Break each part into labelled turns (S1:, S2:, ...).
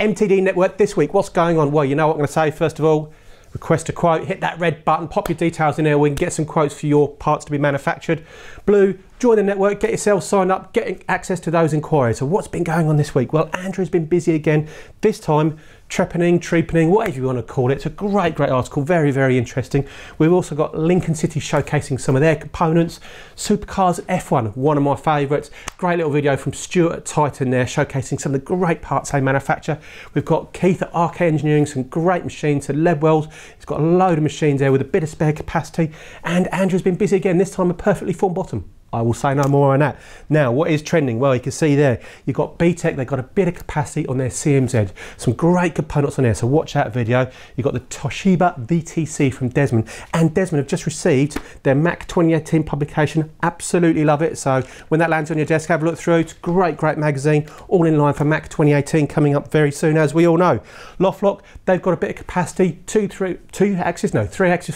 S1: MTD network this week, what's going on? Well, you know what I'm going to say. First of all, request a quote, hit that red button, pop your details in there, we can get some quotes for your parts to be manufactured. Blue, join the network, get yourself signed up, get access to those inquiries. So what's been going on this week? Well, Andrew's been busy again, this time Trepanning, whatever you want to call it. It's a great article, very interesting. We've also got Lincoln City showcasing some of their components. Supercars F1, one of my favourites. Great little video from Stuart at Titan there, showcasing some of the great parts they manufacture. We've got Keith at RK Engineering, some great machines at Leadwells. He's got a load of machines there with a bit of spare capacity. And Andrew's been busy again, this time a perfectly formed bottom. I will say no more on that. Now, what is trending? Well, you can see there, you've got BTEC, they've got a bit of capacity on their CMZ. Some great components on there, so watch that video. You've got the Toshiba VTC from Desmond, and Desmond have just received their Mac 2018 publication. Absolutely love it. So when that lands on your desk, have a look through. It's a great magazine, all in line for Mac 2018 coming up very soon, as we all know. Loftlock, they've got a bit of capacity, 3 axis,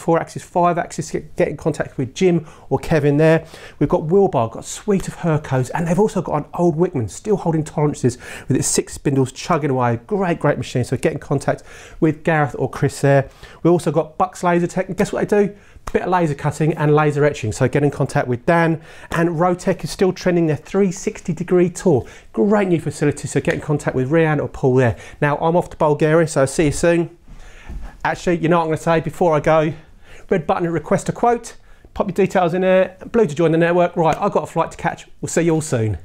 S1: 4 axis, 5 axis. Get in contact with Jim or Kevin there. We've got Wilbar, got a suite of Hercos, and they've also got an old Wickman still holding tolerances with its 6 spindles chugging away. Great machine. So get in contact with Gareth or Chris there. We've also got Bucks Laser Tech, and guess what they do? Bit of laser cutting and laser etching. So get in contact with Dan. And Rotec is still trending their 360-degree tour. Great new facility. So get in contact with Rian or Paul there. Now I'm off to Bulgaria, so I'll see you soon. Actually, you know what I'm going to say before I go? Red button to request a quote. Pop your details in there. Blue to join the network. Right, I've got a flight to catch. We'll see you all soon.